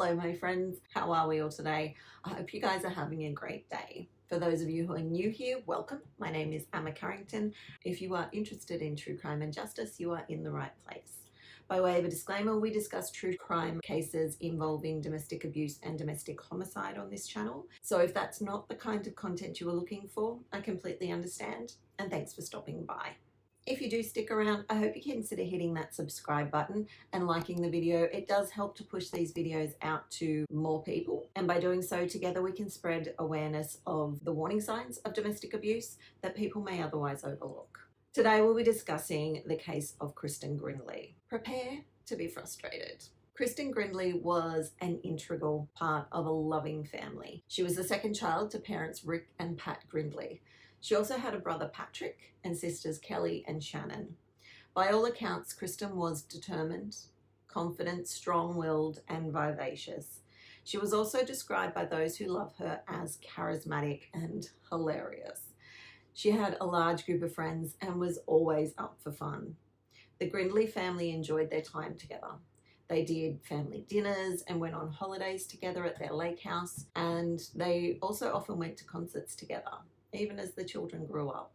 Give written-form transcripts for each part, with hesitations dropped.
Hello my friends, how are we all today? I hope you guys are having a great day. For those of you who are new here, welcome. My name is Emma Carrington. If you are interested in true crime and justice, you are in the right place. By way of a disclaimer, we discuss true crime cases involving domestic abuse and domestic homicide on this channel. So if that's not the kind of content you were looking for, I completely understand, and thanks for stopping by. If you do stick around, I hope you consider hitting that subscribe button and liking the video. It does help to push these videos out to more people. And by doing so, together we can spread awareness of the warning signs of domestic abuse that people may otherwise overlook. Today we'll be discussing the case of Kristen Grindley. Prepare to be frustrated. Kristen Grindley was an integral part of a loving family. She was the second child to parents Rick and Pat Grindley. She also had a brother Patrick and sisters Kelly and Shannon. By all accounts, Kristen was determined, confident, strong-willed and vivacious. She was also described by those who love her as charismatic and hilarious. She had a large group of friends and was always up for fun. The Grindley family enjoyed their time together. They did family dinners and went on holidays together at their lake house, and they also often went to concerts together, even as the children grew up.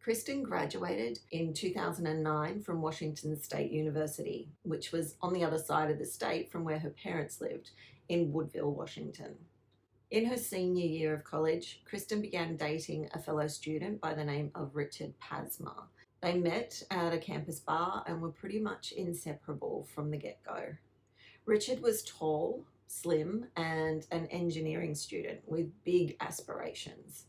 Kristen graduated in 2009 from Washington State University, which was on the other side of the state from where her parents lived, in Woodville, Washington. In her senior year of college, Kristen began dating a fellow student by the name of Richard Pasma. They met at a campus bar and were pretty much inseparable from the get-go. Richard was tall, slim, and an engineering student with big aspirations.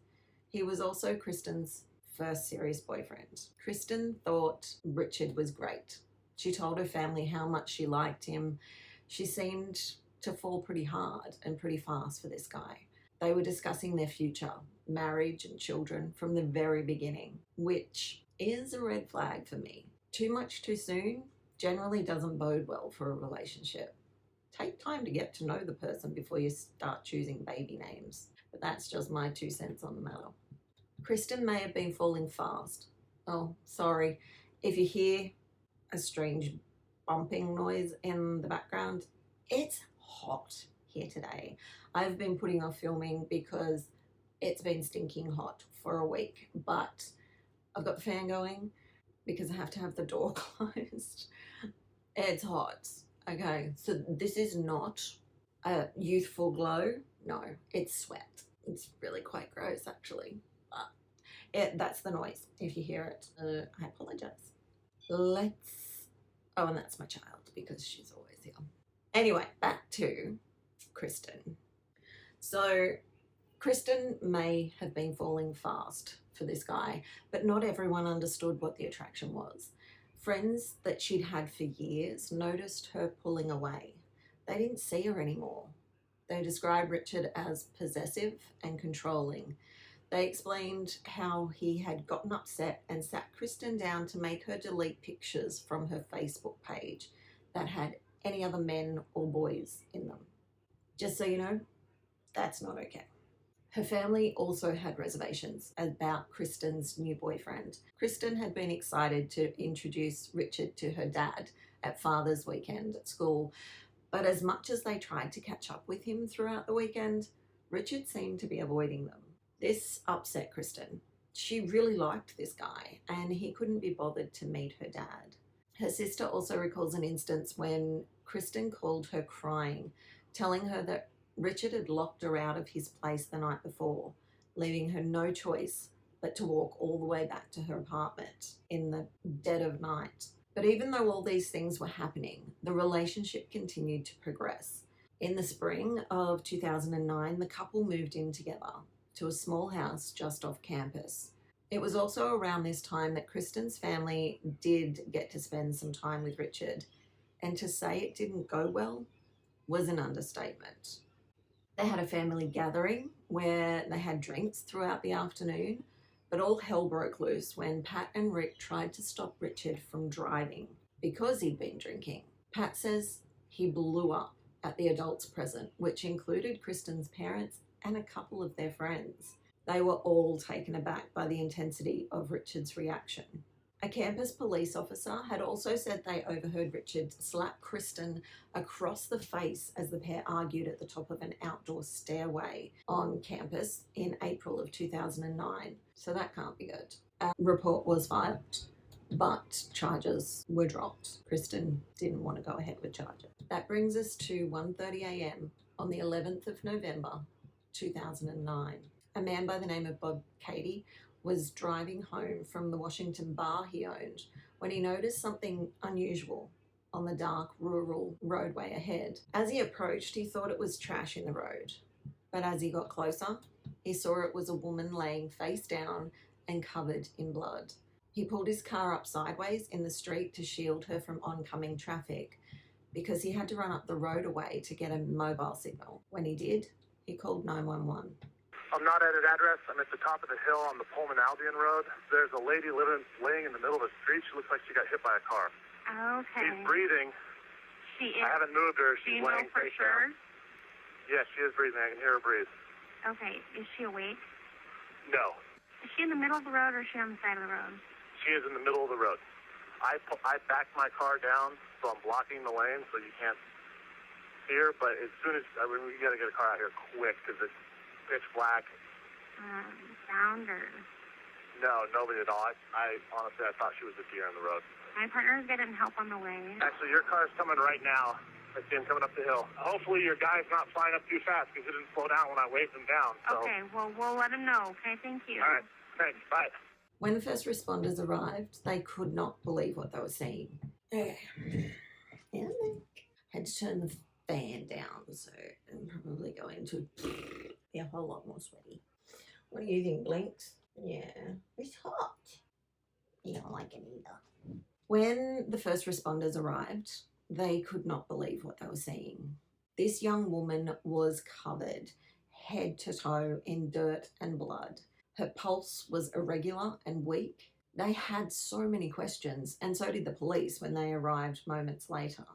He was also Kristen's first serious boyfriend. Kristen thought Richard was great. She told her family how much she liked him. She seemed to fall pretty hard and pretty fast for this guy. They were discussing their future, marriage and children from the very beginning, which is a red flag for me. Too much too soon generally doesn't bode well for a relationship. Take time to get to know the person before you start choosing baby names. But that's just my 2 cents on the matter. Kristen may have been falling fast. Oh, sorry. If you hear a strange bumping noise in the background, it's hot here today. I've been putting off filming because it's been stinking hot for a week, but I've got the fan going because I have to have the door closed. It's hot. Okay, so this is not a youthful glow. No, it's sweat. It's really quite gross actually. That's the noise. If you hear it, I apologize. Oh, and that's my child because she's always here. Anyway, back to Kristen. So Kristen may have been falling fast for this guy, but not everyone understood what the attraction was. Friends that she'd had for years noticed her pulling away. They didn't see her anymore. They described Richard as possessive and controlling. They explained how he had gotten upset and sat Kristen down to make her delete pictures from her Facebook page that had any other men or boys in them. Just so you know, that's not okay. Her family also had reservations about Kristen's new boyfriend. Kristen had been excited to introduce Richard to her dad at Father's Weekend at school, but as much as they tried to catch up with him throughout the weekend, Richard seemed to be avoiding them. This upset Kristen. She really liked this guy and he couldn't be bothered to meet her dad. Her sister also recalls an instance when Kristen called her crying, telling her that Richard had locked her out of his place the night before, leaving her no choice but to walk all the way back to her apartment in the dead of night. But even though all these things were happening, the relationship continued to progress. In the spring of 2009, the couple moved in together to a small house just off campus. It was also around this time that Kristen's family did get to spend some time with Richard, and to say it didn't go well was an understatement. They had a family gathering where they had drinks throughout the afternoon, but all hell broke loose when Pat and Rick tried to stop Richard from driving because he'd been drinking. Pat says he blew up at the adults present, which included Kristen's parents and a couple of their friends. They were all taken aback by the intensity of Richard's reaction. A campus police officer had also said they overheard Richard slap Kristen across the face as the pair argued at the top of an outdoor stairway on campus in April of 2009. So that can't be good. A report was filed, but charges were dropped. Kristen didn't want to go ahead with charges. That brings us to 1:30 a.m. on the 11th of November, 2009. A man by the name of Bob Cady was driving home from the Washington bar he owned when he noticed something unusual on the dark rural roadway ahead. As he approached, he thought it was trash in the road, but as he got closer, he saw it was a woman laying face down and covered in blood. He pulled his car up sideways in the street to shield her from oncoming traffic because he had to run up the road away to get a mobile signal. When he did, he called 911. I'm not at an address. I'm at the top of the hill on the Pullman Albion Road. There's a lady laying in the middle of the street. She looks like she got hit by a car. Okay. She's breathing. She is. I haven't moved her. Do She's you know laying for face sure? down. Yeah, she is breathing. I can hear her breathe. Okay. Is she awake? No. Is she in the middle of the road or is she on the side of the road? She is in the middle of the road. I backed my car down, so I'm blocking the lane so you can't see her. But as soon as we got to get a car out here quick because it's pitch black. Found her. No, nobody at all. I honestly, I thought she was a deer on the road. My partner's getting help on the way. Actually, your car's coming right now. I see him coming up the hill. Hopefully your guy's not flying up too fast because he didn't slow down when I waved him down. So. Okay, well, we'll let him know. Okay, thank you. All right, thanks. Bye. When first responders arrived, they could not believe what they were seeing. Okay. And they had to turn the fan down, so I'm probably going to be a whole lot more sweaty. What do you think, Blinks? Yeah, it's hot. You don't like it either. When the first responders arrived, they could not believe what they were seeing. This young woman was covered head to toe in dirt and blood. Her pulse was irregular and weak. They had so many questions, and so did the police when they arrived moments later.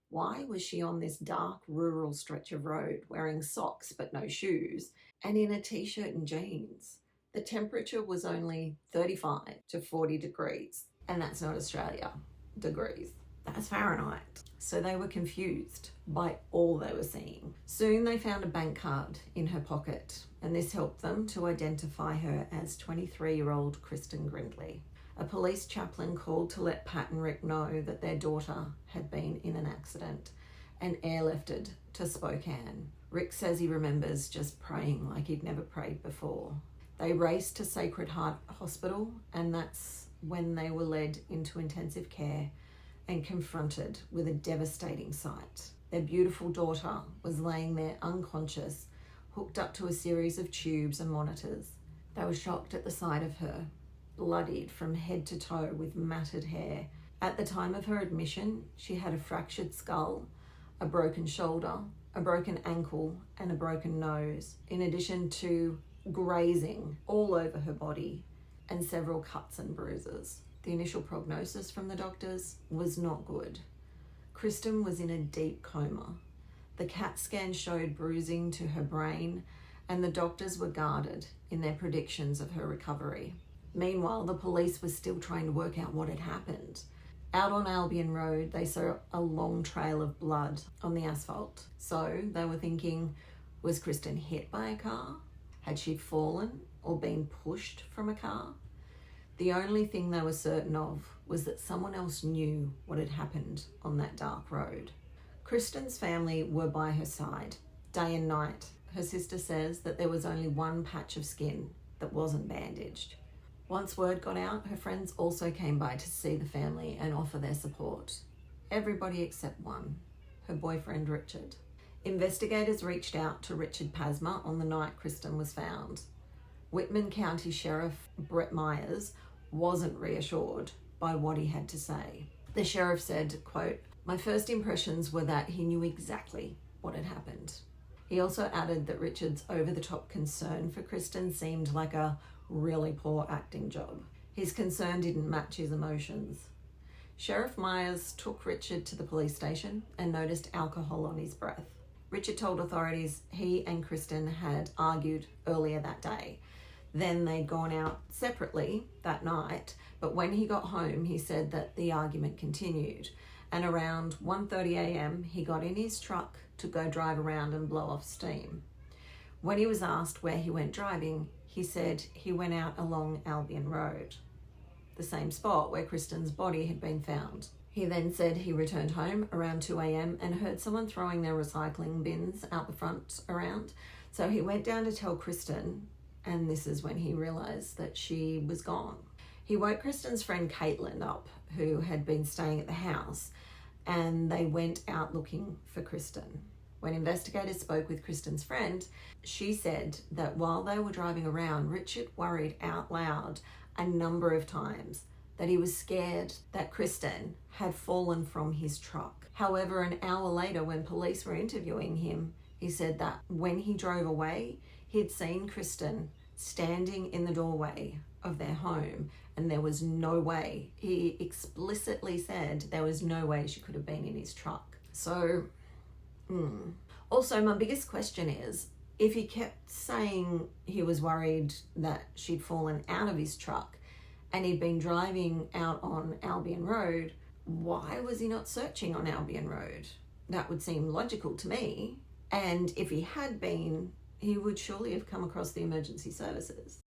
Why was she on this dark rural stretch of road wearing socks but no shoes and in a t-shirt and jeans? The temperature was only 35 to 40 degrees, and that's not Australia degrees. That's Fahrenheit. So they were confused by all they were seeing. Soon they found a bank card in her pocket, and this helped them to identify her as 23-year-old Kristen Grindley. A police chaplain called to let Pat and Rick know that their daughter had been in an accident and airlifted to Spokane. Rick says he remembers just praying like he'd never prayed before. They raced to Sacred Heart Hospital, and that's when they were led into intensive care and confronted with a devastating sight. Their beautiful daughter was laying there unconscious, hooked up to a series of tubes and monitors. They were shocked at the sight of her, bloodied from head to toe with matted hair. At the time of her admission, she had a fractured skull, a broken shoulder, a broken ankle, and a broken nose, in addition to grazing all over her body and several cuts and bruises. The initial prognosis from the doctors was not good. Kristen was in a deep coma. The CAT scan showed bruising to her brain, and the doctors were guarded in their predictions of her recovery. Meanwhile, the police were still trying to work out what had happened. Out on Albion Road, they saw a long trail of blood on the asphalt. So they were thinking, was Kristen hit by a car? Had she fallen or been pushed from a car? The only thing they were certain of was that someone else knew what had happened on that dark road. Kristen's family were by her side, day and night. Her sister says that there was only one patch of skin that wasn't bandaged. Once word got out, her friends also came by to see the family and offer their support. Everybody except one, her boyfriend Richard. Investigators reached out to Richard Pasma on the night Kristen was found. Whitman County Sheriff Brett Myers wasn't reassured by what he had to say. The sheriff said, quote, "My first impressions were that he knew exactly what had happened." He also added that Richard's over-the-top concern for Kristen seemed like a really poor acting job. His concern didn't match his emotions. Sheriff Myers took Richard to the police station and noticed alcohol on his breath. Richard told authorities he and Kristen had argued earlier that day. Then they'd gone out separately that night, but when he got home, he said that the argument continued. And around 1:30 a.m., he got in his truck to go drive around and blow off steam. When he was asked where he went driving, he said he went out along Albion Road, the same spot where Kristen's body had been found. He then said he returned home around 2 a.m. and heard someone throwing their recycling bins out the front around. So he went down to tell Kristen, and this is when he realised that she was gone. He woke Kristen's friend Caitlin up, who had been staying at the house, and they went out looking for Kristen. When investigators spoke with Kristen's friend, she said that while they were driving around, Richard worried out loud a number of times that he was scared that Kristen had fallen from his truck. However, an hour later, when police were interviewing him, he said that when he drove away, he'd seen Kristen standing in the doorway of their home, and there was no way, he explicitly said there was no way she could have been in his truck. So, Also, my biggest question is, if he kept saying he was worried that she'd fallen out of his truck and he'd been driving out on Albion Road, why was he not searching on Albion Road? That would seem logical to me. And if he had been, he would surely have come across the emergency services.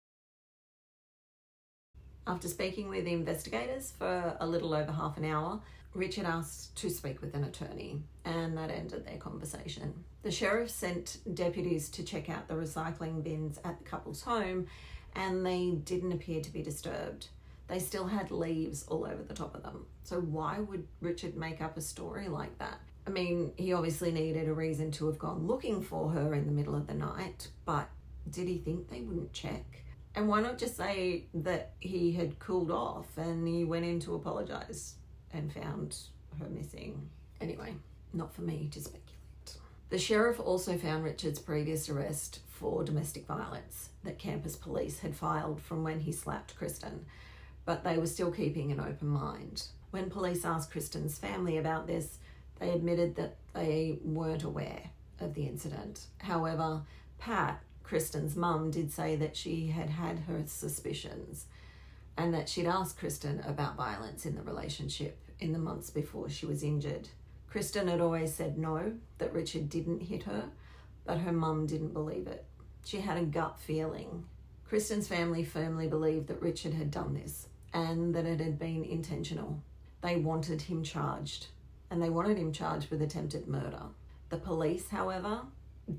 After speaking with the investigators for a little over half an hour, Richard asked to speak with an attorney, and that ended their conversation. The sheriff sent deputies to check out the recycling bins at the couple's home, and they didn't appear to be disturbed. They still had leaves all over the top of them. So why would Richard make up a story like that? I mean, he obviously needed a reason to have gone looking for her in the middle of the night, but did he think they wouldn't check? And why not just say that he had cooled off and he went in to apologise and found her missing? Anyway, not for me to speculate. The sheriff also found Richard's previous arrest for domestic violence that campus police had filed from when he slapped Kristen, but they were still keeping an open mind. When police asked Kristen's family about this, they admitted that they weren't aware of the incident. However, Pat, Kristen's mum, did say that she had had her suspicions and that she'd asked Kristen about violence in the relationship in the months before she was injured. Kristen had always said no, that Richard didn't hit her, but her mum didn't believe it. She had a gut feeling. Kristen's family firmly believed that Richard had done this and that it had been intentional. They wanted him charged, and they wanted him charged with attempted murder. The police, however,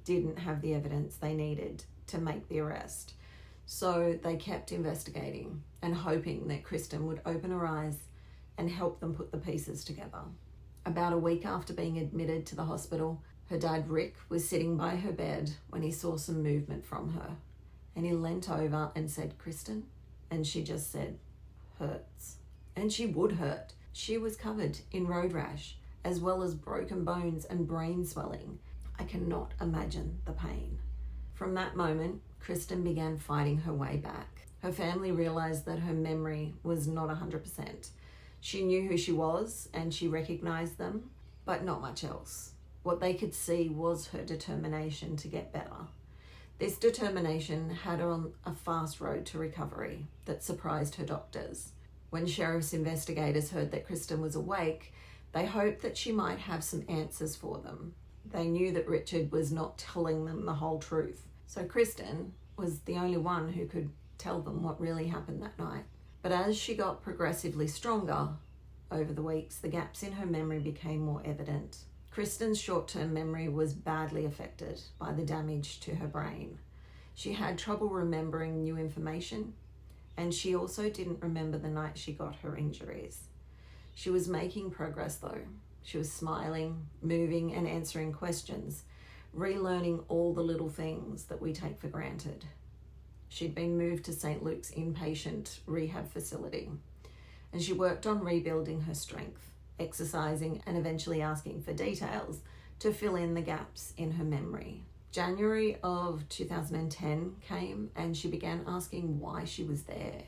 didn't have the evidence they needed to make the arrest. So they kept investigating and hoping that Kristen would open her eyes and help them put the pieces together. About a week after being admitted to the hospital, her dad Rick was sitting by her bed when he saw some movement from her. And he leant over and said, "Kristen?" And she just said, "Hurts." And she would hurt. She was covered in road rash, as well as broken bones and brain swelling. I cannot imagine the pain. From that moment, Kristen began fighting her way back. Her family realized that her memory was not 100%. She knew who she was and she recognized them, but not much else. What they could see was her determination to get better. This determination had her on a fast road to recovery that surprised her doctors. When sheriff's investigators heard that Kristen was awake, they hoped that she might have some answers for them. They knew that Richard was not telling them the whole truth. So Kristen was the only one who could tell them what really happened that night. But as she got progressively stronger over the weeks, the gaps in her memory became more evident. Kristen's short-term memory was badly affected by the damage to her brain. She had trouble remembering new information, and she also didn't remember the night she got her injuries. She was making progress though. She was smiling, moving, and answering questions, relearning all the little things that we take for granted. She'd been moved to St. Luke's inpatient rehab facility, and she worked on rebuilding her strength, exercising, and eventually asking for details to fill in the gaps in her memory. January of 2010 came, and she began asking why she was there.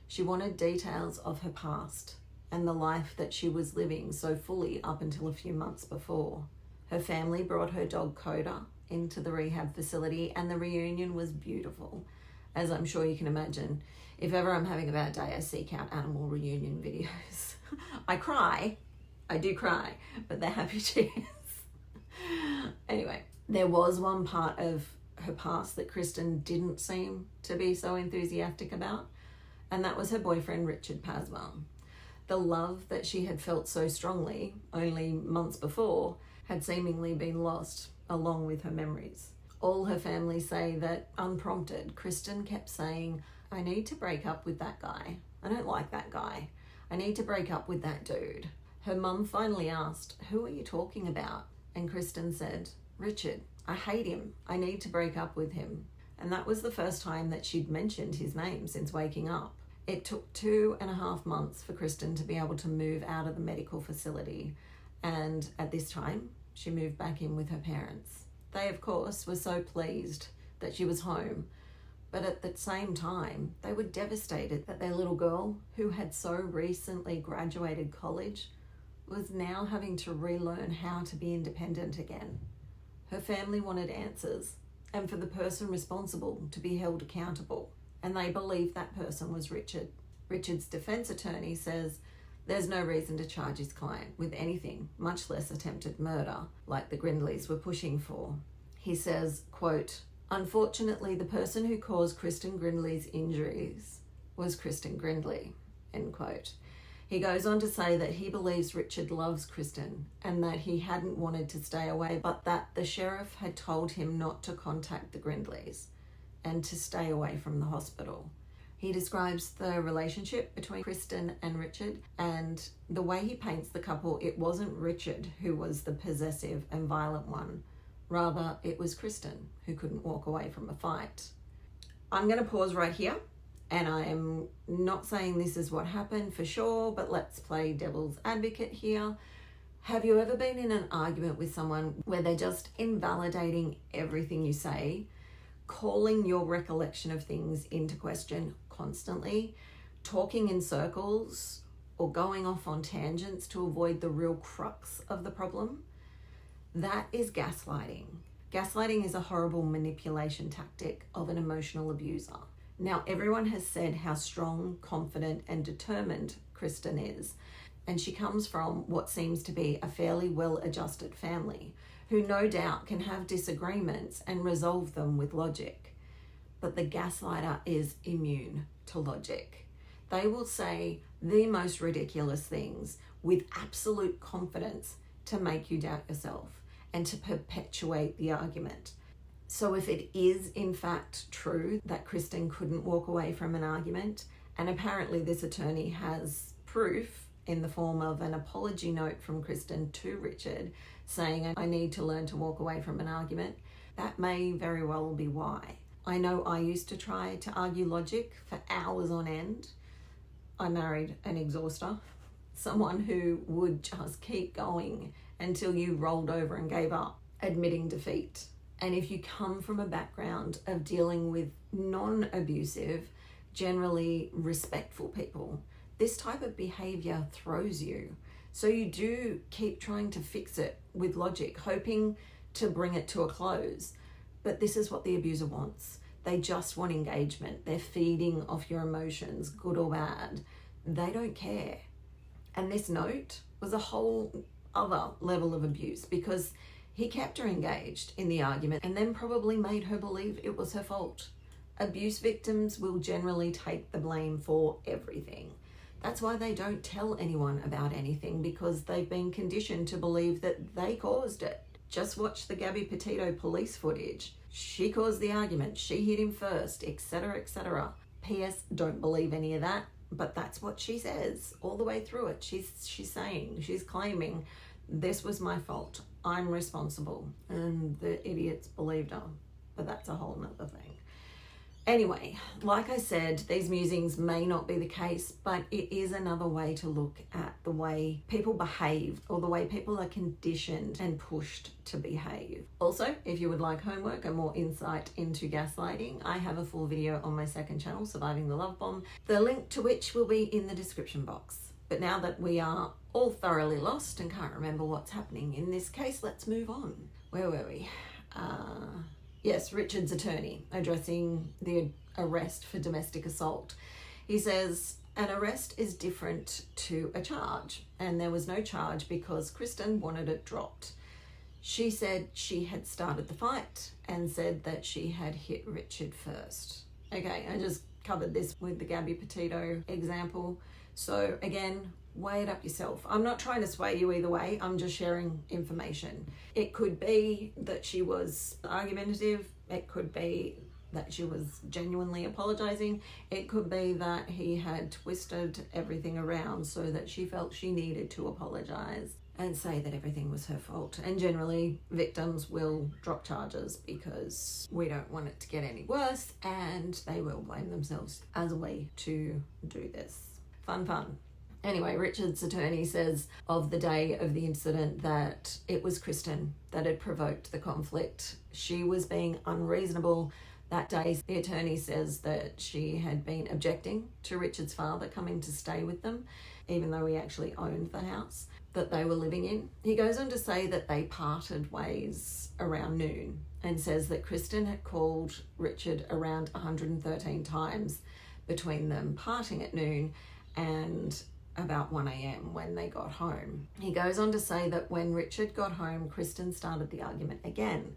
She wanted details of her past and the life that she was living so fully up until a few months before. Her family brought her dog Coda into the rehab facility, and the reunion was beautiful. as I'm sure you can imagine. If ever I'm having a bad day, I seek out animal reunion videos. I cry. I do cry, but they're happy tears. Anyway, there was one part of her past that Kristen didn't seem to be so enthusiastic about, and that was her boyfriend, Richard Pasma. The love that she had felt so strongly only months before had seemingly been lost along with her memories. All her family say that, unprompted, Kristen kept saying, I need to break up with that guy. I don't like that guy. I need to break up with that dude. Her mum finally asked, who are you talking about? And Kristen said, Richard. I hate him. I need to break up with him. And that was the first time that she'd mentioned his name since waking up. It took 2.5 months for Kristen to be able to move out of the medical facility. And at this time, she moved back in with her parents. They, of course, were so pleased that she was home. But at the same time, they were devastated that their little girl, who had so recently graduated college, was now having to relearn how to be independent again. Her family wanted answers, and for the person responsible to be held accountable. And they believed that person was Richard. Richard's defense attorney says there's no reason to charge his client with anything, much less attempted murder, like the Grindleys were pushing for. He says, quote, unfortunately, the person who caused Kristen Grindley's injuries was Kristen Grindley, end quote. He goes on to say that he believes Richard loves Kristen and that he hadn't wanted to stay away, but that the sheriff had told him not to contact the Grindleys and to stay away from the hospital. He describes the relationship between Kristen and Richard, and the way he paints the couple, it wasn't Richard who was the possessive and violent one. Rather, it was Kristen who couldn't walk away from a fight. I'm going to pause right here. And I am not saying this is what happened for sure, but let's play devil's advocate here. Have you ever been in an argument with someone where they're just invalidating everything you say, calling your recollection of things into question constantly, talking in circles, or going off on tangents to avoid the real crux of the problem? That is gaslighting. Gaslighting is a horrible manipulation tactic of an emotional abuser. Now, everyone has said how strong, confident, and determined Kristen is, and she comes from what seems to be a fairly well-adjusted family, who no doubt can have disagreements and resolve them with logic. But the gaslighter is immune to logic. They will say the most ridiculous things with absolute confidence to make you doubt yourself and to perpetuate the argument. So if it is in fact true that Kristen couldn't walk away from an argument, and apparently this attorney has proof in the form of an apology note from Kristen to Richard saying, I need to learn to walk away from an argument, that may very well be why. I know I used to try to argue logic for hours on end. I married an exhauster, someone who would just keep going until you rolled over and gave up, admitting defeat. And if you come from a background of dealing with non-abusive, generally respectful people, this type of behavior throws you. So you do keep trying to fix it with logic, hoping to bring it to a close. But this is what the abuser wants. They just want engagement. They're feeding off your emotions, good or bad. They don't care. And this note was a whole other level of abuse, because he kept her engaged in the argument and then probably made her believe it was her fault. Abuse victims will generally take the blame for everything. That's why they don't tell anyone about anything, because they've been conditioned to believe that they caused it. Just watch the Gabby Petito police footage. She caused the argument, she hit him first, etc., etc. P.S. Don't believe any of that, but that's what she says all the way through it. She's claiming, this was my fault. I'm responsible. And the idiots believed her. But that's a whole nother thing. Anyway, like I said, these musings may not be the case, but it is another way to look at the way people behave, or the way people are conditioned and pushed to behave. Also, if you would like homework and more insight into gaslighting, I have a full video on my second channel, Surviving the Love Bomb, the link to which will be in the description box. But now that we are all thoroughly lost and can't remember what's happening in this case, let's move on. Where were we? Yes, Richard's attorney addressing the arrest for domestic assault. He says an arrest is different to a charge, and there was no charge because Kristen wanted it dropped. She said she had started the fight and said that she had hit Richard first. Okay, I just covered this with the Gabby Petito example. So again, weigh it up yourself. I'm not trying to sway you either way. I'm just sharing information. It could be that she was argumentative. It could be that she was genuinely apologizing. It could be that he had twisted everything around so that she felt she needed to apologize and say that everything was her fault. And generally, victims will drop charges because we don't want it to get any worse, and they will blame themselves as a way to do this. Fun. Anyway, Richard's attorney says of the day of the incident that it was Kristen that had provoked the conflict. She was being unreasonable that day. The attorney says that she had been objecting to Richard's father coming to stay with them, even though he actually owned the house that they were living in. He goes on to say that they parted ways around noon and says that Kristen had called Richard around 113 times between them parting at noon and about 1 a.m. when they got home. He goes on to say that when Richard got home, Kristen started the argument again,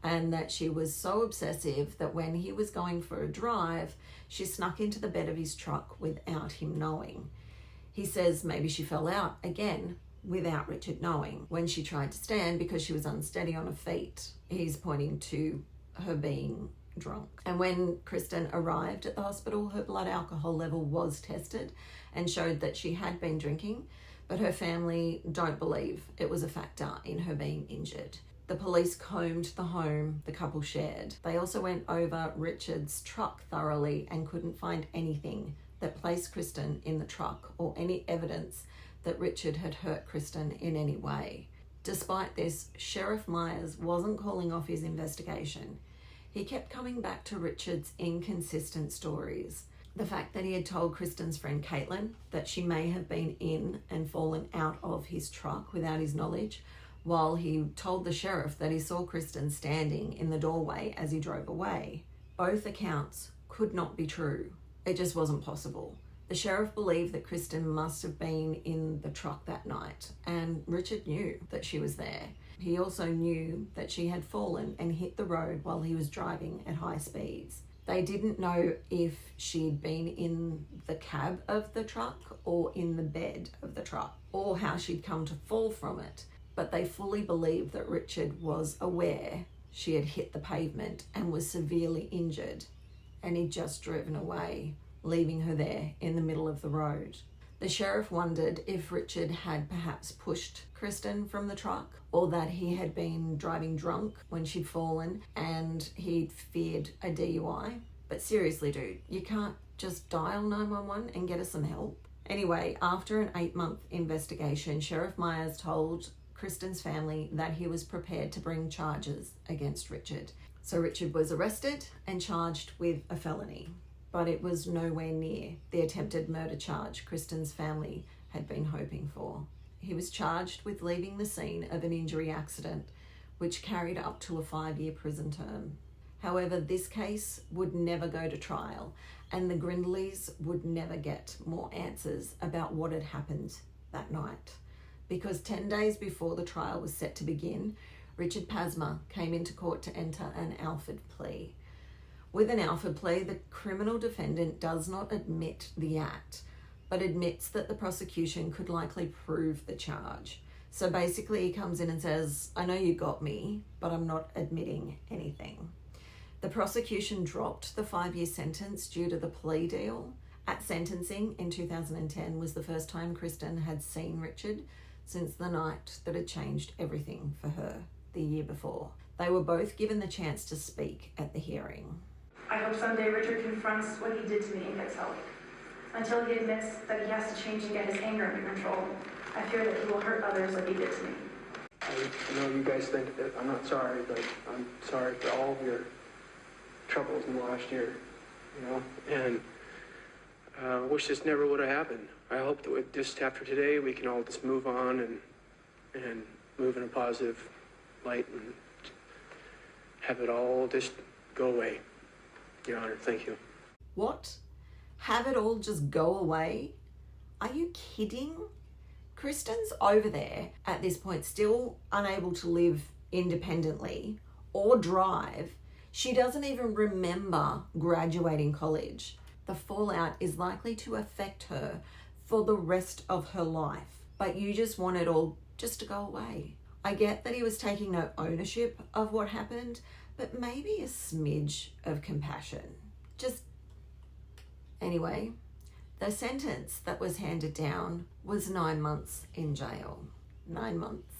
and that she was so obsessive that when he was going for a drive, she snuck into the bed of his truck without him knowing. He says maybe she fell out again without Richard knowing when she tried to stand because she was unsteady on her feet. He's pointing to her being drunk. And when Kristen arrived at the hospital, her blood alcohol level was tested and showed that she had been drinking, but her family don't believe it was a factor in her being injured. The police combed the home the couple shared. They also went over Richard's truck thoroughly and couldn't find anything that placed Kristen in the truck or any evidence that Richard had hurt Kristen in any way. Despite this, Sheriff Myers wasn't calling off his investigation. He kept coming back to Richard's inconsistent stories. The fact that he had told Kristen's friend Caitlin that she may have been in and fallen out of his truck without his knowledge, while he told the sheriff that he saw Kristen standing in the doorway as he drove away. Both accounts could not be true. It just wasn't possible. The sheriff believed that Kristen must have been in the truck that night, and Richard knew that she was there. He also knew that she had fallen and hit the road while he was driving at high speeds. They didn't know if she'd been in the cab of the truck or in the bed of the truck, or how she'd come to fall from it, but they fully believed that Richard was aware she had hit the pavement and was severely injured, and he'd just driven away, leaving her there in the middle of the road. The sheriff wondered if Richard had perhaps pushed Kristen from the truck, or that he had been driving drunk when she'd fallen and he'd feared a DUI. But seriously, dude, you can't just dial 911 and get us some help? Anyway, after an 8-month investigation, Sheriff Myers told Kristen's family that he was prepared to bring charges against Richard. So Richard was arrested and charged with a felony, but it was nowhere near the attempted murder charge Kristen's family had been hoping for. He was charged with leaving the scene of an injury accident, which carried up to a 5-year prison term. However, this case would never go to trial, and the Grindleys would never get more answers about what had happened that night. Because 10 days before the trial was set to begin, Richard Pasma came into court to enter an Alford plea. With an Alford plea, the criminal defendant does not admit the act, but admits that the prosecution could likely prove the charge. So basically he comes in and says, I know you got me, but I'm not admitting anything. The prosecution dropped the 5-year sentence due to the plea deal. At sentencing in 2010 was the first time Kristen had seen Richard since the night that had changed everything for her the year before. They were both given the chance to speak at the hearing. I hope someday Richard confronts what he did to me and gets help. Until he admits that he has to change and get his anger under control, I fear that he will hurt others like he did to me. I know you guys think that I'm not sorry, but I'm sorry for all of your troubles in the last year, you know, and I wish this never would have happened. I hope that with just after today, we can all just move on and move in a positive light and have it all just go away. Your Honor, thank you. What? Have it all just go away? Are you kidding? Kristen's over there at this point, still unable to live independently or drive. She doesn't even remember graduating college. The fallout is likely to affect her for the rest of her life, but you just want it all just to go away. I get that he was taking no ownership of what happened, but maybe a smidge of compassion. Anyway, the sentence that was handed down was 9 months in jail. 9 months.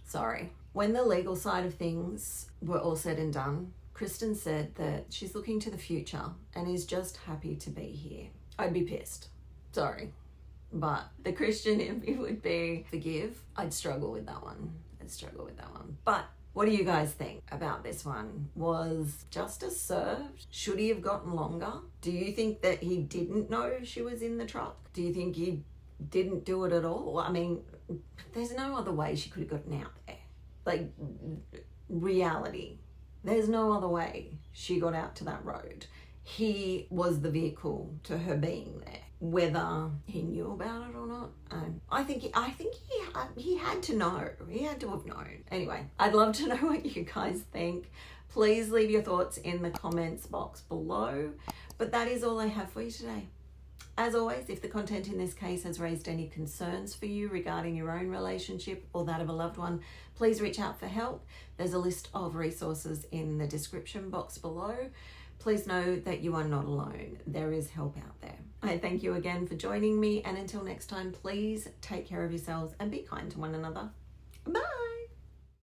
Sorry. When the legal side of things were all said and done, Kristen said that she's looking to the future and is just happy to be here. I'd be pissed. Sorry. But the Christian in me would be forgive. I'd struggle with that one. But what do you guys think about this one? Was justice served? Should he have gotten longer? Do you think that he didn't know she was in the truck? Do you think he didn't do it at all? I mean, there's no other way she could have gotten out there. Like, reality. There's no other way she got out to that road. He was the vehicle to her being there. Whether he knew about it or not, I think he had to know. He had to have known. Anyway, I'd love to know what you guys think. Please leave your thoughts in the comments box below. But that is all I have for you today. As always, if the content in this case has raised any concerns for you regarding your own relationship or that of a loved one, please reach out for help. There's a list of resources in the description box below. Please know that you are not alone. There is help out there. I thank you again for joining me, and until next time, please take care of yourselves and be kind to one another.